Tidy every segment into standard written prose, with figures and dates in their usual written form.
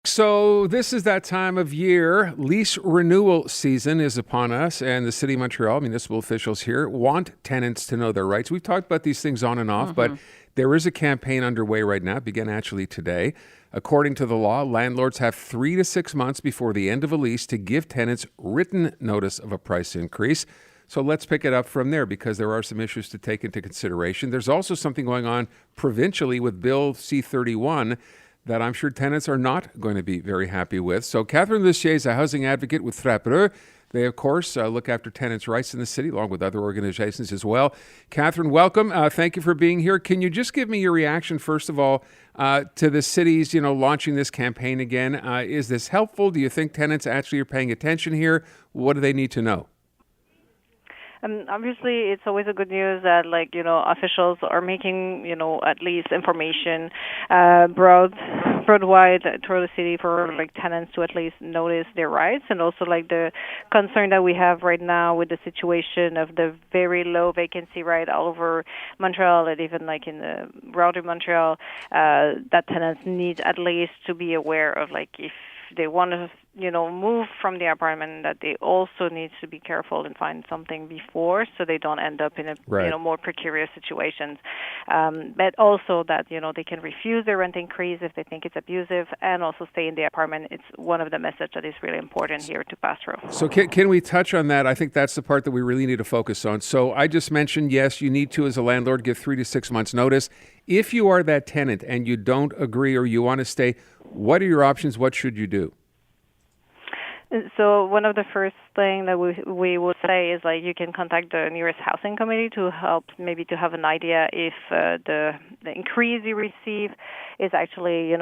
So this is that time of year. Lease renewal season is upon us, and the City of Montreal, municipal officials here, want tenants to know their rights. We've talked about these things on and off, but there is a campaign underway right now, began actually today. According to the law, landlords have 3 to 6 months before the end of a lease to give tenants written notice of a price increase. So let's pick it up from there because there are some issues to take into consideration. There's also something going on provincially with Bill C-31 that I'm sure tenants are not going to be very happy with. So Catherine Lussier is a housing advocate with FRAPRU. They, of course, look after tenants' rights in the city, along with other organizations as well. Catherine, welcome. Thank you for being here. Can you just give me your reaction, first of all, to the city's, launching this campaign again? Is this helpful? Do you think tenants actually are paying attention here? What do they need to know? Obviously, it's always a good news that, officials are making, at least information broadwide through the city for, tenants to at least notice their rights. And also, the concern that we have right now with the situation of the very low vacancy rate all over Montreal and even, in the router Montreal, that tenants need at least to be aware of, if they want to move from the apartment, that they also need to be careful and find something before so they don't end up in a more precarious situations. But also that they can refuse their rent increase if they think it's abusive and also stay in the apartment. It's one of the messages that is really important here to pass through. So can we touch on that? I think that's the part that we really need to focus on. So I just mentioned, yes, you need to, as a landlord, give 3 to 6 months notice. If you are that tenant and you don't agree or you want to stay, what are your options? What should you do? So one of the first thing that we would say is you can contact the nearest housing committee to help maybe to have an idea if the increase you receive is actually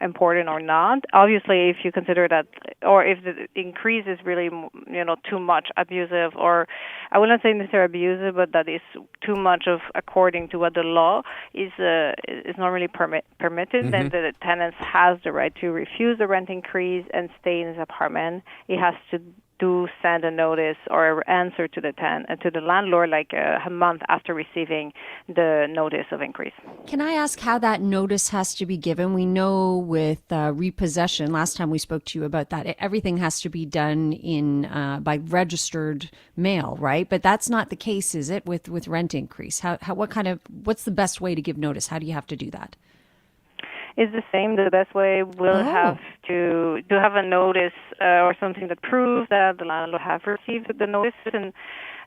important or not. Obviously, if you consider that, or if the increase is really too much abusive, or I would not say necessarily abusive, but that is too much of according to what the law is normally permitted, then the tenant has the right to refuse the rent increase and stay in his apartment. It has to send a notice or an answer to the landlord a month after receiving the notice of increase. Can I ask how that notice has to be given? We know with repossession, last time we spoke to you about that, everything has to be done by registered mail, right? But that's not the case, is it, with rent increase? What's the best way to give notice? How do you have to do that? Is the same. The best way will have to have a notice or something that proves that the landlord have received the notice, and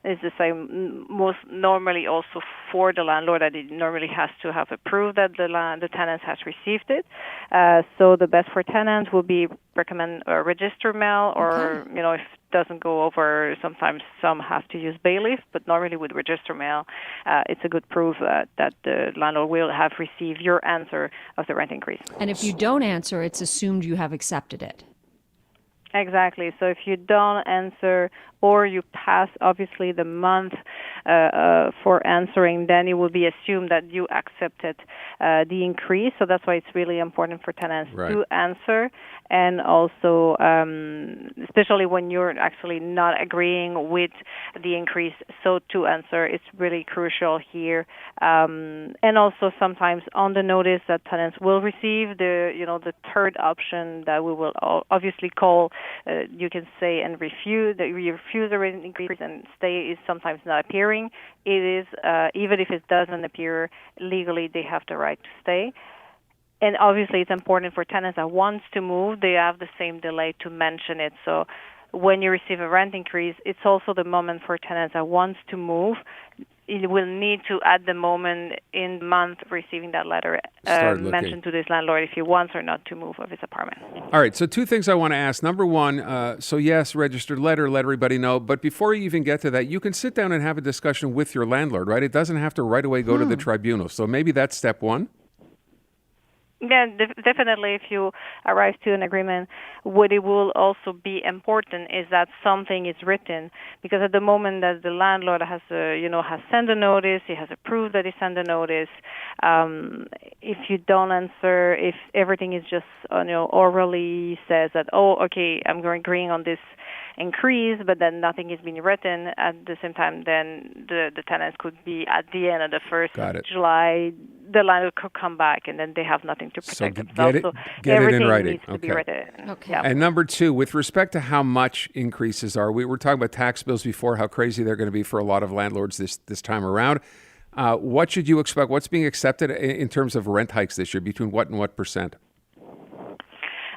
is the same most normally also for the landlord, that it normally has to have a proof that the tenant has received it. So the best for tenants will be recommend a register mail, or if it doesn't go over, sometimes some have to use bailiff, but normally with register mail, it's a good proof that the landlord will have received your answer of the rent increase. And if you don't answer, it's assumed you have accepted it. Exactly. So if you don't answer or you pass, obviously, the month for answering, then it will be assumed that you accepted the increase. So that's why it's really important for tenants to answer. And also, especially when you're actually not agreeing with the increase, so to answer, it's really crucial here. And also sometimes on the notice that tenants will receive, the third option that we will obviously call, you can say and refuse the rent increase and stay is sometimes not appearing. It is, even if it doesn't appear legally, they have the right to stay. And obviously, it's important for tenants that wants to move, they have the same delay to mention it. So when you receive a rent increase, it's also the moment for tenants that wants to move. It will need to, at the moment in the month receiving that letter, mention to this landlord if he wants or not to move of his apartment. All right, so 2 things I want to ask. Number one, so yes, registered letter, let everybody know. But before you even get to that, you can sit down and have a discussion with your landlord, right? It doesn't have to right away go to the tribunal. So maybe that's step 1. Yeah, definitely. If you arrive to an agreement, what it will also be important is that something is written, because at the moment that the landlord has sent a notice, he has approved that he sent a notice. If you don't answer, if everything is just orally says that, I'm agreeing on this increase, but then nothing is being written at the same time, then the tenants could be at the end of the 1st of July the landlord could come back and then they have nothing to So protect themselves. So get it everything in writing. needs to be written. Okay. Yeah. And number two, with respect to how much increases are, we were talking about tax bills before, how crazy they're going to be for a lot of landlords this time around. What should you expect? What's being accepted in terms of rent hikes this year? Between what and what percent?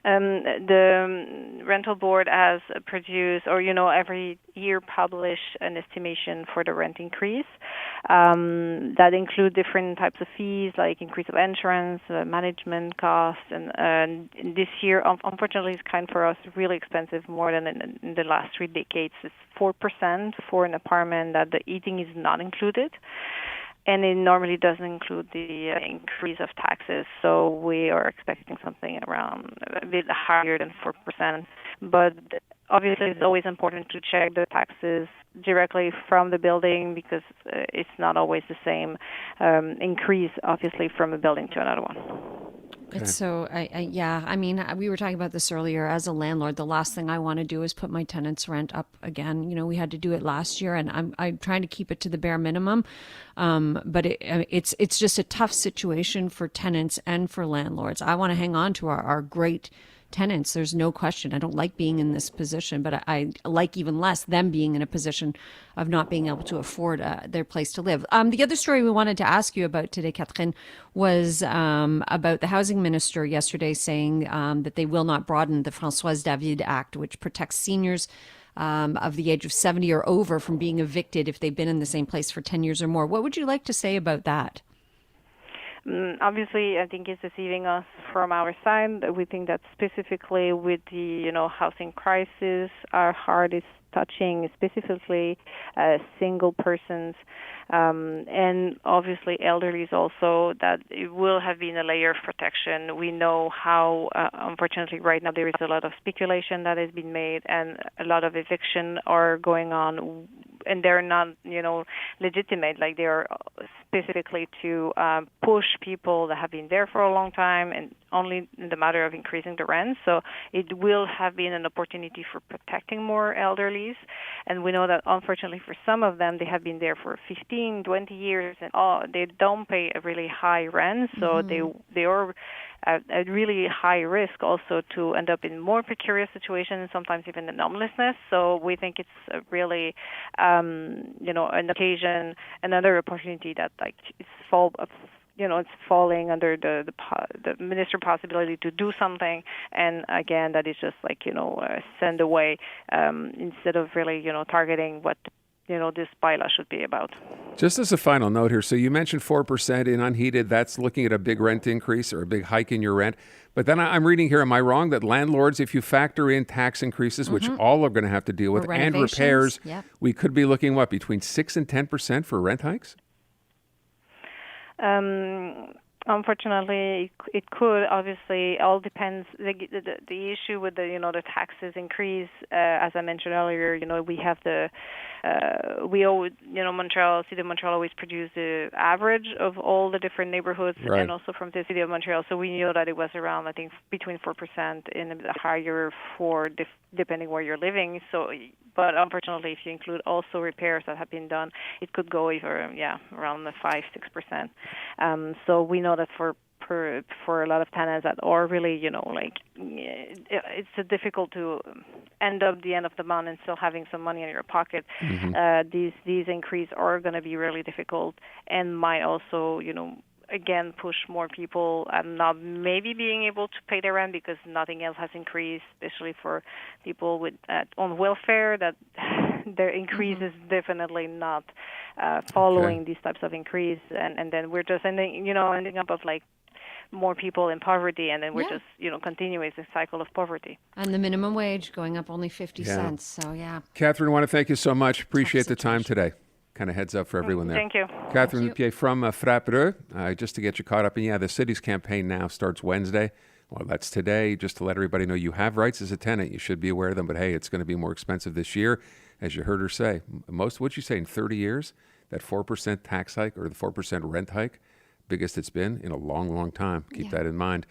The rental board has produced, or every year publish an estimation for the rent increase that include different types of fees, like increase of insurance, management costs, and this year, unfortunately, it's kind for us really expensive, more than in the last 3 decades. It's 4% for an apartment that the eating is not included. And it normally doesn't include the increase of taxes, so we are expecting something around a bit higher than 4%. But obviously, it's always important to check the taxes directly from the building because it's not always the same increase, obviously, from a building to another one. It's so, I mean, we were talking about this earlier. As a landlord, the last thing I want to do is put my tenants' rent up again. We had to do it last year, and I'm trying to keep it to the bare minimum. But it's just a tough situation for tenants and for landlords. I want to hang on to our great tenants. There's no question. I don't like being in this position, but I like even less them being in a position of not being able to afford their place to live. The other story we wanted to ask you about today, Catherine, was about the housing minister yesterday saying that they will not broaden the Françoise David Act, which protects seniors of the age of 70 or over from being evicted if they've been in the same place for 10 years or more. What would you like to say about that? Obviously, I think it's deceiving us from our side. We think that specifically with the housing crisis, our heart is touching specifically single persons and obviously elderly also, that it will have been a layer of protection. We know how, unfortunately, right now there is a lot of speculation that has been made and a lot of eviction are going on, and they're not, legitimate. Like they are specifically to push people that have been there for a long time and only in the matter of increasing the rent. So it will have been an opportunity for protecting more elderlies. And we know that, unfortunately, for some of them, they have been there for 15, 20 years, and they don't pay a really high rent. So they are at really high risk also to end up in more precarious situations, sometimes even in homelessness. So we think it's really, an occasion, another opportunity that it's falling under the minister possibility to do something, and again, that is just send away instead of really targeting what this bylaw should be about. Just as a final note here, so you mentioned 4% in unheated. That's looking at a big rent increase or a big hike in your rent. But then I'm reading here, am I wrong, that landlords, if you factor in tax increases, which all are going to have to deal with, and repairs, we could be looking, between 6 and 10% for rent hikes? Unfortunately, it could. Obviously, all depends. The issue with the taxes increase, as I mentioned earlier, we have Montreal, City of Montreal always produce the average of all the different neighborhoods, right, and also from the City of Montreal. So we know that it was around, I think, between 4% and a bit higher depending where you're living. So, but unfortunately, if you include also repairs that have been done, it could go around the 5-6%. So we know that for a lot of tenants that are really, it's difficult to end up the end of the month and still having some money in your pocket. These increases are going to be really difficult and might also, again, push more people not maybe being able to pay their rent because nothing else has increased, especially for people with on welfare, that their increase is definitely not following these types of increase. And then we're just ending up of more people in poverty, and then we're just, continuing the cycle of poverty. And the minimum wage going up only 50 cents. So, Catherine, I want to thank you so much. Appreciate the time today. Kind of heads up for everyone there. Thank you. Catherine Lussier from FRAPRU. Just to get you caught up, and the city's campaign now starts Wednesday. Well, that's today. Just to let everybody know you have rights as a tenant. You should be aware of them. But hey, it's going to be more expensive this year, as you heard her say. What'd you say, in 30 years? That 4% tax hike or the 4% rent hike, biggest it's been in a long, long time. Keep that in mind.